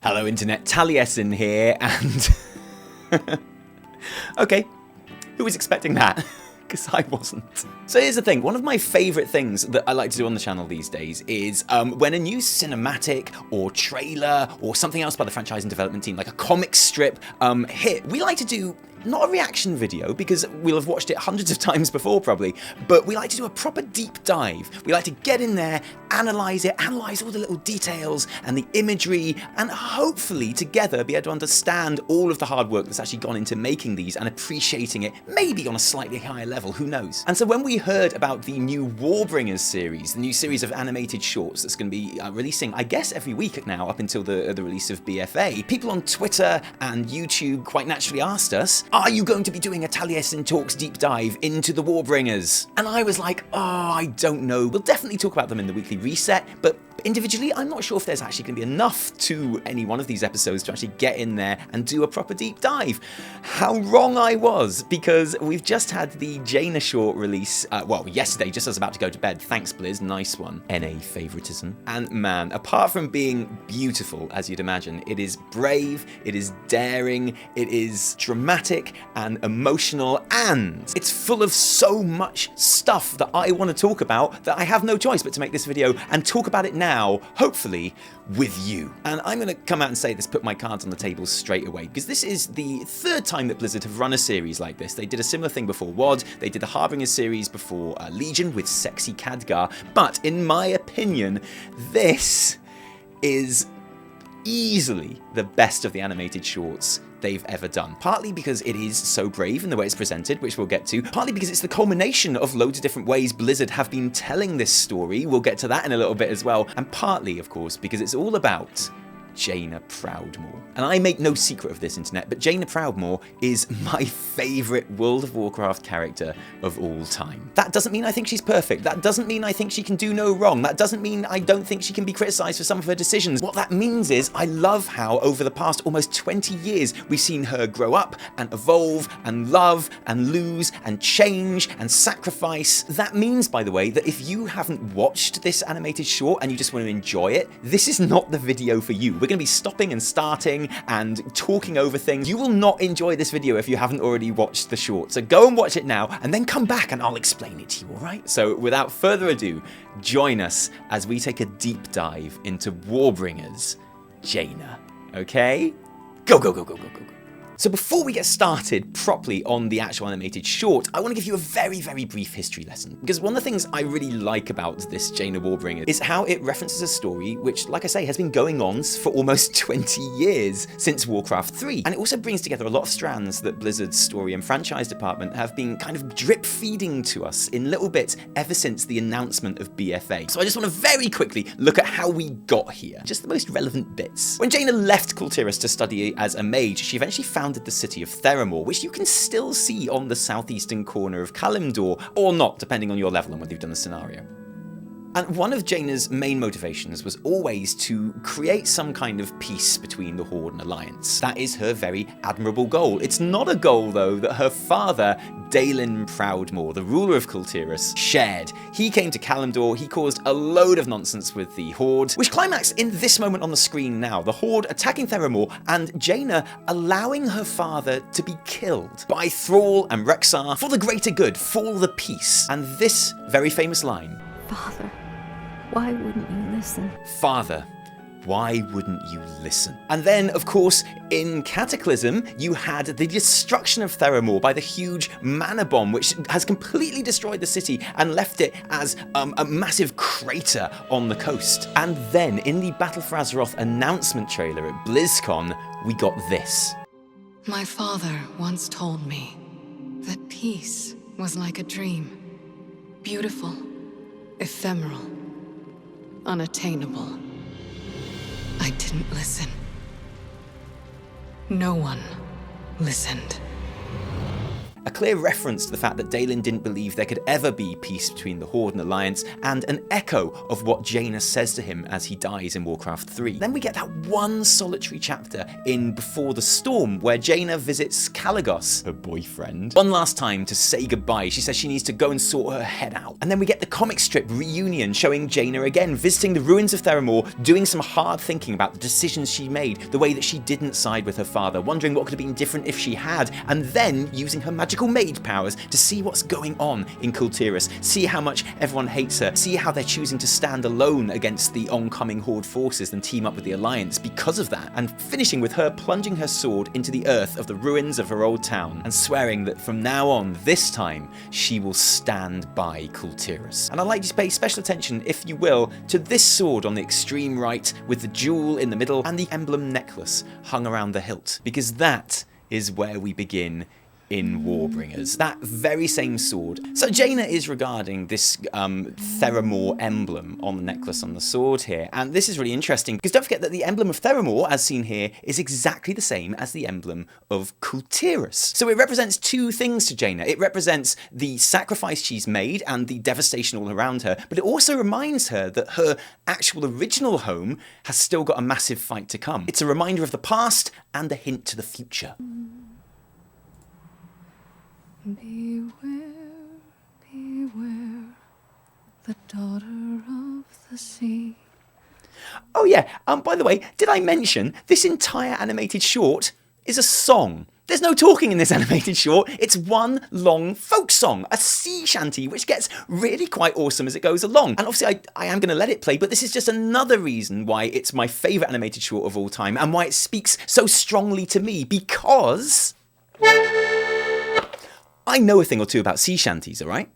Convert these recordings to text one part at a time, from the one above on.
Hello Internet, Taliesin here, and... Okay, who was expecting that? Because I wasn't. So here's the thing, one of my favourite things that I like to do on the channel these days is when a new cinematic or trailer or something else by the franchise and development team, like a comic strip, hit, we like to do not a reaction video, because we'll have watched it hundreds of times before probably, but we like to do a proper deep dive. We like to get in there, analyse it, analyse all the little details and the imagery, and hopefully together be able to understand all of the hard work that's actually gone into making these and appreciating it, maybe on a slightly higher level, who knows. And so when we heard about the new Warbringers series, the new series of animated shorts that's going to be releasing, I guess, every week now up until the release of BfA, people on Twitter and YouTube quite naturally asked us, are you going to be doing a Taliesin Talks deep dive into the Warbringers? And I was like, oh, I don't know. We'll definitely talk about them in the weekly reset, but individually, I'm not sure if there's actually going to be enough to any one of these episodes to actually get in there and do a proper deep dive. How wrong I was, because we've just had the Jaina short release, well, yesterday, just as I was about to go to bed. Thanks, Blizz, nice one. NA favoritism. And man, apart from being beautiful, as you'd imagine, it is brave, it is daring, it is dramatic and emotional, and it's full of so much stuff that I want to talk about that I have no choice but to make this video and talk about it now, hopefully with you. And I'm going to come out and say this, put my cards on the table straight away, because this is the third time that Blizzard have run a series like this. They did a similar thing before WoD, they did the Warbringers series before Legion with Sexy Khadgar, but in my opinion, this is easily the best of the animated shorts they've ever done. Partly because it is so brave in the way it's presented, which we'll get to. Partly because it's the culmination of loads of different ways Blizzard have been telling this story. We'll get to that in a little bit as well. And partly, of course, because it's all about Jaina Proudmore. And I make no secret of this, Internet, but Jaina Proudmore is my favourite World of Warcraft character of all time. That doesn't mean I think she's perfect. That doesn't mean I think she can do no wrong. That doesn't mean I don't think she can be criticised for some of her decisions. What that means is I love how over the past almost 20 years we've seen her grow up and evolve and love and lose and change and sacrifice. That means, by the way, that if you haven't watched this animated short and you just want to enjoy it, this is not the video for you. We're going to be stopping and starting and talking over things. You will not enjoy this video if you haven't already watched the short. So go and watch it now and then come back and I'll explain it to you, alright? So without further ado, join us as we take a deep dive into Warbringers Jaina. Okay? Go, go, go, go, go, go, go. So before we get started properly on the actual animated short, I want to give you a very, very brief history lesson. Because one of the things I really like about this Jaina Warbringer is how it references a story which, like I say, has been going on for almost 20 years since Warcraft 3. And it also brings together a lot of strands that Blizzard's story and franchise department have been kind of drip feeding to us in little bits ever since the announcement of BfA. So I just want to very quickly look at how we got here. Just the most relevant bits. When Jaina left Kul Tiras to study as a mage, she eventually founded the city of Theramore, which you can still see on the southeastern corner of Kalimdor, or not, depending on your level and whether you've done the scenario. And one of Jaina's main motivations was always to create some kind of peace between the Horde and Alliance. That is her very admirable goal. It's not a goal, though, that her father, Daelin Proudmore, the ruler of Kul Tiras, shared. He came to Kalimdor, he caused a load of nonsense with the Horde, which climaxed in this moment on the screen now. The Horde attacking Theramore and Jaina allowing her father to be killed by Thrall and Rexxar for the greater good, for the peace. And this very famous line, Father, why wouldn't you listen? Father, why wouldn't you listen? And then, of course, in Cataclysm, you had the destruction of Theramore by the huge mana bomb, which has completely destroyed the city and left it as a massive crater on the coast. And then, in the Battle for Azeroth announcement trailer at BlizzCon, we got this. My father once told me that peace was like a dream. Beautiful, ephemeral, unattainable. I didn't listen. No one listened. a clear reference to the fact that Daelin didn't believe there could ever be peace between the Horde and Alliance, and an echo of what Jaina says to him as he dies in Warcraft 3. Then we get that one solitary chapter in Before the Storm, where Jaina visits Kalagos, her boyfriend, one last time to say goodbye. She says she needs to go and sort her head out. And then we get the comic strip reunion showing Jaina again, visiting the ruins of Theramore, doing some hard thinking about the decisions she made, the way that she didn't side with her father, wondering what could have been different if she had, and then using her magical maid powers to see what's going on in Kul Tiras, see how much everyone hates her, see how they're choosing to stand alone against the oncoming Horde forces and team up with the Alliance because of that, and finishing with her plunging her sword into the earth of the ruins of her old town and swearing that from now on, this time, she will stand by Kul Tiras. And I'd like you to pay special attention, if you will, to this sword on the extreme right with the jewel in the middle and the emblem necklace hung around the hilt, because that is where we begin in Warbringers, that very same sword. So Jaina is regarding this Theramore emblem on the necklace on the sword here, and this is really interesting because don't forget that the emblem of Theramore, as seen here, is exactly the same as the emblem of Kul Tiras. So it represents two things to Jaina. It represents the sacrifice she's made and the devastation all around her, but it also reminds her that her actual original home has still got a massive fight to come. It's a reminder of the past and a hint to the future. Beware, beware, the daughter of the sea. Oh yeah, by the way, did I mention this entire animated short is a song? There's no talking in this animated short, it's one long folk song, a sea shanty, which gets really quite awesome as it goes along. And obviously I am going to let it play, but this is just another reason why it's my favourite animated short of all time, and why it speaks so strongly to me, because I know a thing or two about sea shanties, alright?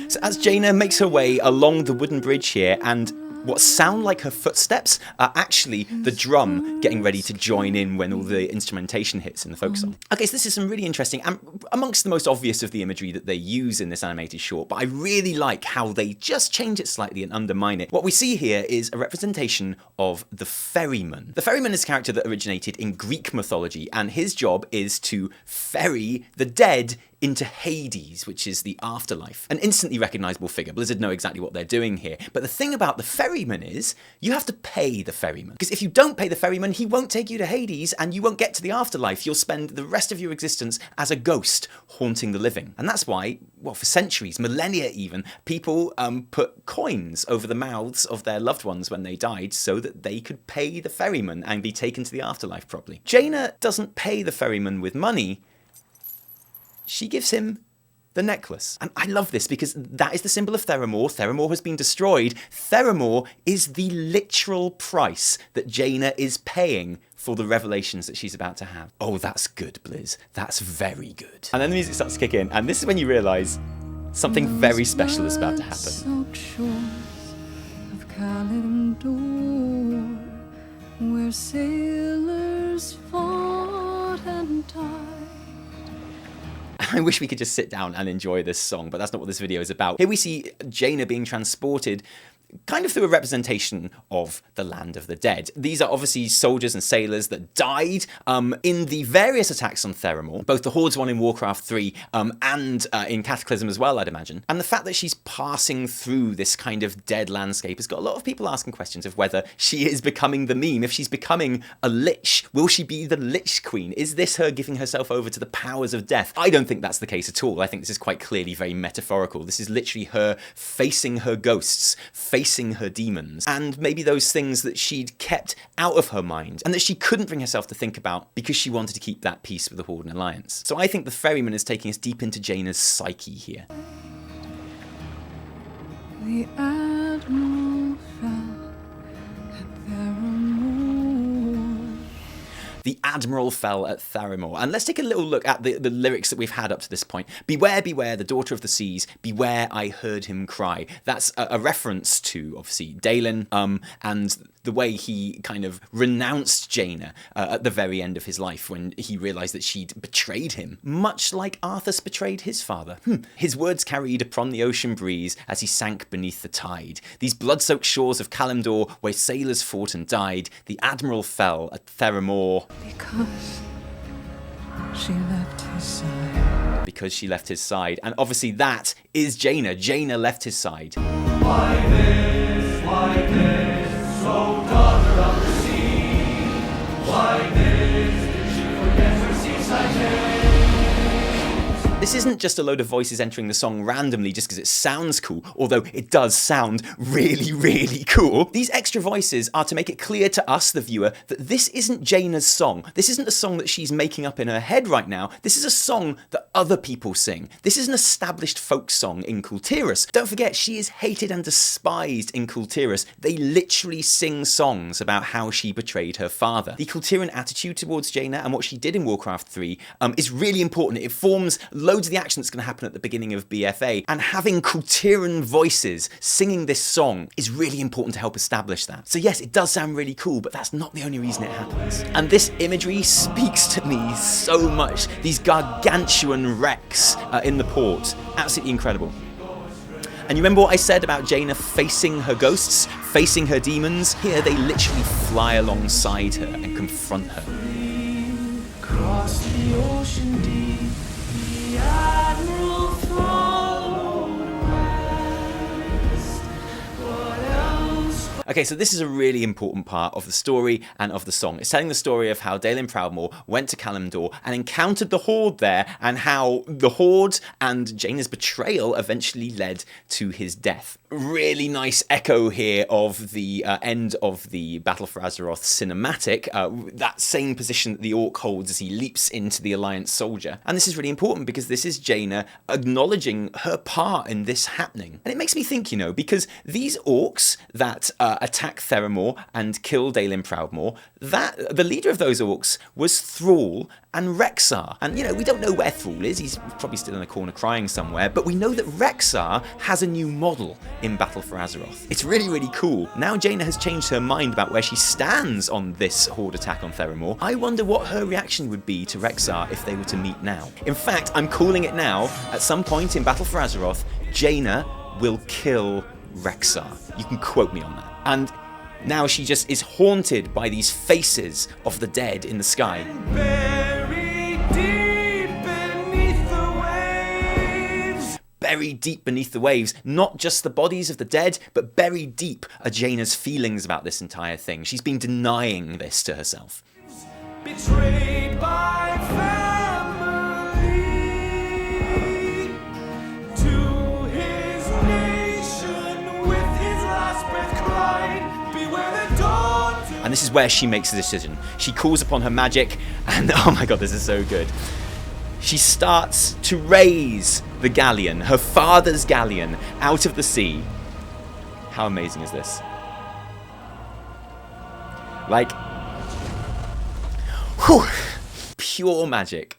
So as Jaina makes her way along the wooden bridge here, and what sound like her footsteps are actually the drum getting ready to join in when all the instrumentation hits in the folk song. Okay, so this is some really interesting, and amongst the most obvious of the imagery that they use in this animated short, but I really like how they just change it slightly and undermine it. What we see here is a representation of the ferryman. The ferryman is a character that originated in Greek mythology, and his job is to ferry the dead into Hades, which is the afterlife. An instantly recognisable figure. Blizzard know exactly what they're doing here. But the thing about the ferryman is, you have to pay the ferryman. Because if you don't pay the ferryman, he won't take you to Hades, and you won't get to the afterlife. You'll spend the rest of your existence as a ghost haunting the living. And that's why, well, for centuries, millennia even, people put coins over the mouths of their loved ones when they died so that they could pay the ferryman and be taken to the afterlife properly. Jaina doesn't pay the ferryman with money. She gives him the necklace. And I love this because that is the symbol of Theramore. Theramore has been destroyed. Theramore is the literal price that Jaina is paying for the revelations that she's about to have. Oh, that's good, Blizz. That's very good. And then the music starts to kick in, and this is when you realise something very special is about to happen. Where sailors fought and died. I wish we could just sit down and enjoy this song, but that's not what this video is about. Here we see Jaina being transported kind of through a representation of the land of the dead. These are obviously soldiers and sailors that died in the various attacks on Theramore, both the Horde's one in Warcraft 3 and in Cataclysm as well, I'd imagine. And the fact that she's passing through this kind of dead landscape has got a lot of people asking questions of whether she is becoming the meme. If she's becoming a lich, will she be the Lich Queen? Is this her giving herself over to the powers of death? I don't think that's the case at all. I think this is quite clearly very metaphorical. This is literally her facing her ghosts, facing her demons, and maybe those things that she'd kept out of her mind and that she couldn't bring herself to think about because she wanted to keep that peace with the Horde and Alliance. So I think the ferryman is taking us deep into Jaina's psyche here. The Admiral fell at Theramore. The Admiral fell at Theramore. And let's take a little look at the lyrics that we've had up to this point. Beware, beware, the daughter of the seas. Beware, I heard him cry. That's a reference to, obviously, Daelin and the way he kind of renounced Jaina at the very end of his life when he realised that she'd betrayed him, much like Arthas betrayed his father. His words carried upon the ocean breeze as he sank beneath the tide. These blood-soaked shores of Kalimdor, where sailors fought and died, the Admiral fell at Theramore. Because she left his side. Because she left his side. And obviously that is Jaina. Jaina left his side. Why this, oh daughter of the sea? Why this, did she forget her seaside days? This isn't just a load of voices entering the song randomly just because it sounds cool, although it does sound really, really cool. These extra voices are to make it clear to us, the viewer, that this isn't Jaina's song. This isn't a song that she's making up in her head right now. This is a song that other people sing. This is an established folk song in Kul Tiras. Don't forget, she is hated and despised in Kul Tiras. They literally sing songs about how she betrayed her father. The Kul Tiran attitude towards Jaina and what she did in Warcraft 3 is really important. It forms loads of the action that's going to happen at the beginning of BfA, and having Kul Tiran voices singing this song is really important to help establish that. So yes, it does sound really cool, but that's not the only reason it happens. And this imagery speaks to me so much. These gargantuan wrecks in the port, absolutely incredible. And you remember what I said about Jaina facing her ghosts, facing her demons? Here they literally fly alongside her and confront her. Cross the ocean deep, the Admiral followed west. What else? Okay, so this is a really important part of the story and of the song. It's telling the story of how Daelin Proudmore went to Kalimdor and encountered the Horde there, and how the Horde and Jaina's betrayal eventually led to his death. Really nice echo here of the end of the Battle for Azeroth cinematic, that same position that the Orc holds as he leaps into the Alliance soldier. And this is really important because this is Jaina acknowledging her part in this happening. And it makes me think, you know, because these Orcs that attack Theramore and kill Daelin Proudmore, that the leader of those Orcs was Thrall and Rexxar. And, you know, we don't know where Thrall is. He's probably still in a corner crying somewhere. But we know that Rexxar has a new model in Battle for Azeroth. It's really, really cool. Now Jaina has changed her mind about where she stands on this Horde attack on Theramore. I wonder what her reaction would be to Rexxar if they were to meet now. In fact, I'm calling it now. At some point in Battle for Azeroth, Jaina will kill Rexxar. You can quote me on that. And now she just is haunted by these faces of the dead in the sky. Buried deep beneath the waves. Buried deep beneath the waves, not just the bodies of the dead, but buried deep are Jaina's feelings about this entire thing. She's been denying this to herself. Betrayed by family to his nation with his last breath cried, beware the daughter. And this is where she makes a decision. She calls upon her magic, and oh my god, this is so good. She starts to raise the galleon, her father's galleon, out of the sea. How amazing is this? Like, whew, pure magic.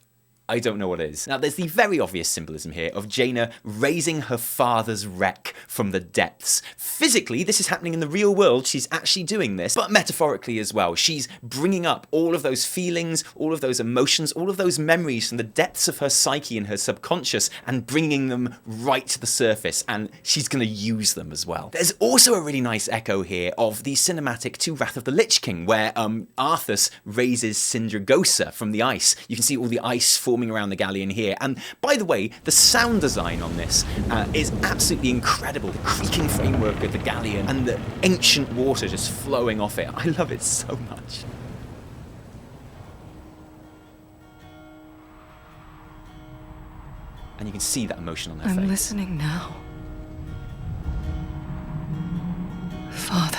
I don't know what it is. Now, there's the very obvious symbolism here of Jaina raising her father's wreck from the depths. Physically, this is happening in the real world. She's actually doing this, but metaphorically as well. She's bringing up all of those feelings, all of those emotions, all of those memories from the depths of her psyche and her subconscious and bringing them right to the surface, and she's going to use them as well. There's also a really nice echo here of the cinematic to Wrath of the Lich King, where Arthas raises Sindragosa from the ice. You can see all the ice forming around the galleon here. And by the way, the sound design on this is absolutely incredible. The creaking framework of the galleon and the ancient water just flowing off it. I love it so much. And you can see that emotion on her face. I'm listening now. Father.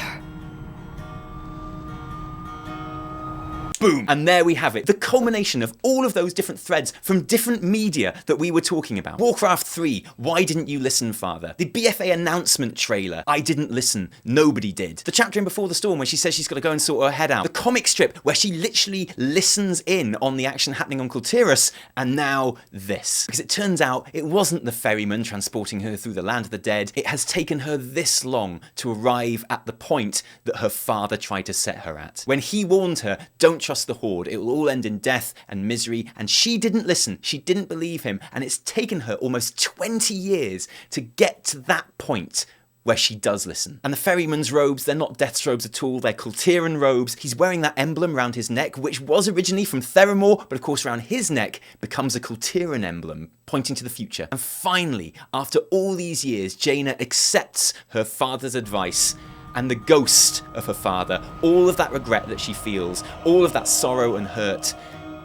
Boom! And there we have it. The culmination of all of those different threads from different media that we were talking about. Warcraft 3, why didn't you listen, Father? The BfA announcement trailer, I didn't listen, nobody did. The chapter in Before the Storm where she says she's got to go and sort her head out. The comic strip where she literally listens in on the action happening on Kul Tiras, and now this. Because it turns out it wasn't the ferryman transporting her through the land of the dead. It has taken her this long to arrive at the point that her father tried to set her at. When he warned her, don't trust the Horde, it will all end in death and misery, and she didn't listen, she didn't believe him, and it's taken her almost 20 years to get to that point where she does listen. And the ferryman's robes, they're not Death's robes at all, they're Kul Tiran robes. He's wearing that emblem around his neck, which was originally from Theramore, but of course around his neck becomes a Kul Tiran emblem, pointing to the future. And finally, after all these years, Jaina accepts her father's advice, and the ghost of her father, all of that regret that she feels, all of that sorrow and hurt,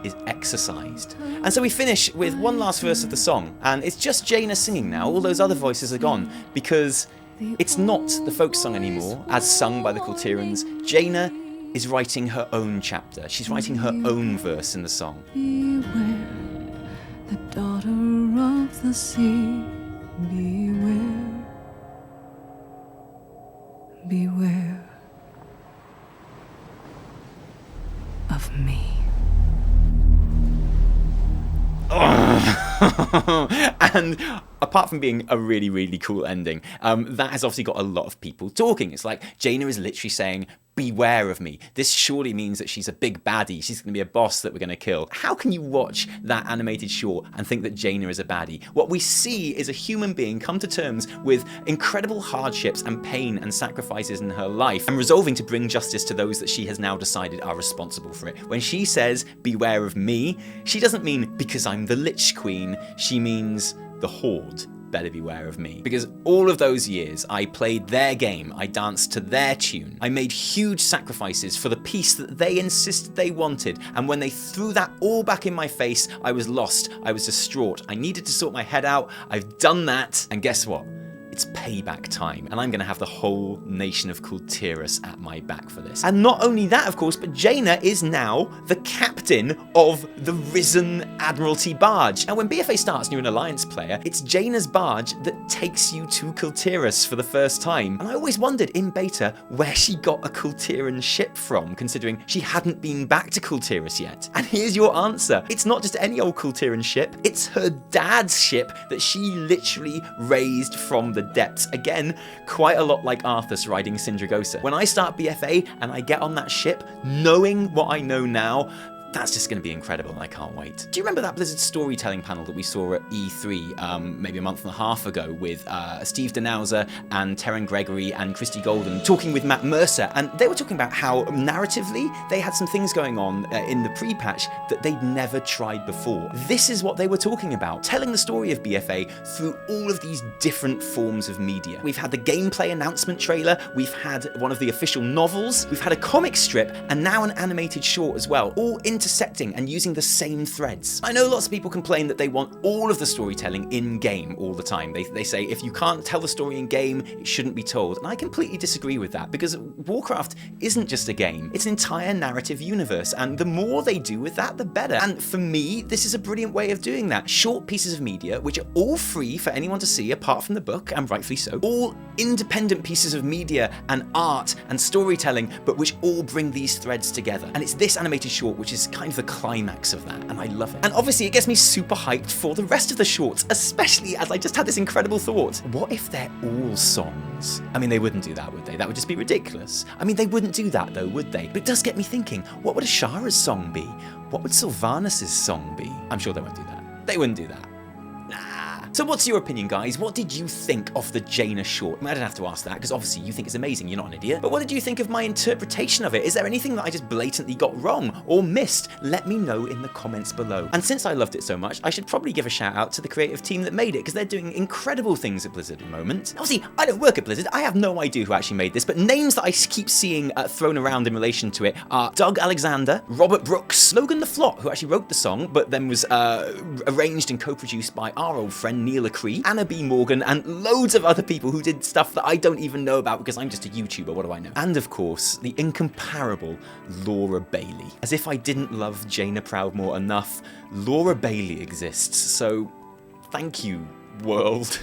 is exorcised. And so we finish with one last verse of the song, and it's just Jaina singing now. All those other voices are gone, because it's not the folk song anymore, as sung by the Kul Tirans. Jaina is writing her own chapter. She's writing her own verse in the song. Beware, the daughter of the sea. Beware, beware of me. And apart from being a really, really cool ending, that has obviously got a lot of people talking. It's like Jaina is literally saying, beware of me. This surely means that she's a big baddie. She's going to be a boss that we're going to kill. How can you watch that animated short and think that Jaina is a baddie? What we see is a human being come to terms with incredible hardships and pain and sacrifices in her life, and resolving to bring justice to those that she has now decided are responsible for it. When she says, beware of me, she doesn't mean because I'm the Lich Queen. She means the Horde better beware of me. Because all of those years I played their game, I danced to their tune, I made huge sacrifices for the peace that they insisted they wanted, and when they threw that all back in my face, I was lost, I was distraught, I needed to sort my head out. I've done that, and guess what? It's payback time, and I'm going to have the whole nation of Kul Tiras at my back for this. And not only that, of course, but Jaina is now the captain of the risen Admiralty barge. Now, when BfA starts and you're an Alliance player, it's Jaina's barge that takes you to Kul Tiras for the first time. And I always wondered in beta where she got a Kul Tiran ship from, considering she hadn't been back to Kul Tiras yet. And here's your answer. It's not just any old Kul Tiran ship, it's her dad's ship that she literally raised from the depths. Again, quite a lot like Arthas riding Sindragosa. When I start BfA and I get on that ship, knowing what I know now, that's just going to be incredible, and I can't wait. Do you remember that Blizzard storytelling panel that we saw at E3 maybe a month and a half ago with Steve Denauser and Terran Gregory and Christy Golden talking with Matt Mercer? And they were talking about how narratively they had some things going on in the pre-patch that they'd never tried before. This is what they were talking about, telling the story of BfA through all of these different forms of media. We've had the gameplay announcement trailer, we've had one of the official novels, we've had a comic strip, and now an animated short as well, all intersecting and using the same threads. I know lots of people complain that they want all of the storytelling in-game all the time. They say if you can't tell the story in-game, it shouldn't be told. And I completely disagree with that, because Warcraft isn't just a game, it's an entire narrative universe, and the more they do with that, the better. And for me, this is a brilliant way of doing that. Short pieces of media, which are all free for anyone to see apart from the book, and rightfully so. All independent pieces of media and art and storytelling, but which all bring these threads together. And it's this animated short which is kind of the climax of that, and I love it. And obviously it gets me super hyped for the rest of the shorts, especially as I just had this incredible thought. What if they're all songs? I mean, they wouldn't do that, would they? That would just be ridiculous. I mean, they wouldn't do that though, would they? But it does get me thinking, what would Ashara's song be? What would Sylvanas' song be? I'm sure they won't do that. They wouldn't do that. So what's your opinion, guys? What did you think of the Jaina short? I mean, I don't have to ask that, because obviously you think it's amazing, you're not an idiot. But what did you think of my interpretation of it? Is there anything that I just blatantly got wrong or missed? Let me know in the comments below. And since I loved it so much, I should probably give a shout out to the creative team that made it, because they're doing incredible things at Blizzard at the moment. Obviously, I don't work at Blizzard, I have no idea who actually made this, but names that I keep seeing thrown around in relation to it are Doug Alexander, Robert Brooks, Logan the Flot, who actually wrote the song, but then was arranged and co-produced by our old friend Neil Acree, Anna B. Morgan, and loads of other people who did stuff that I don't even know about because I'm just a YouTuber, what do I know? And of course, the incomparable Laura Bailey. As if I didn't love Jaina Proudmore enough, Laura Bailey exists, so thank you, world.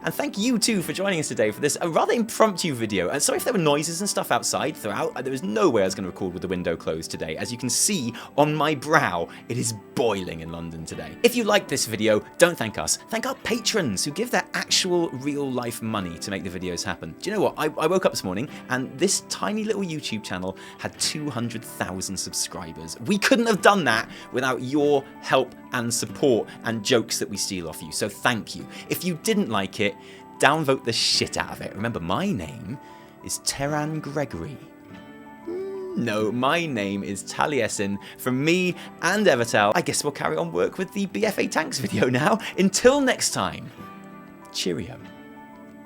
And thank you too for joining us today for this rather impromptu video. And sorry if there were noises and stuff outside throughout. There was no way I was going to record with the window closed today. As you can see on my brow, it is boiling in London today. If you liked this video, don't thank us. Thank our patrons who give their actual real life money to make the videos happen. Do you know what? I woke up this morning and this tiny little YouTube channel had 200,000 subscribers. We couldn't have done that without your help and support and jokes that we steal off you. So thank you. If you didn't like it, downvote the shit out of it. Remember, my name is Teran Gregory. No, my name is Taliesin. From me and Evitel, I guess we'll carry on work with the BfA tanks video now. Until next time, cheerio.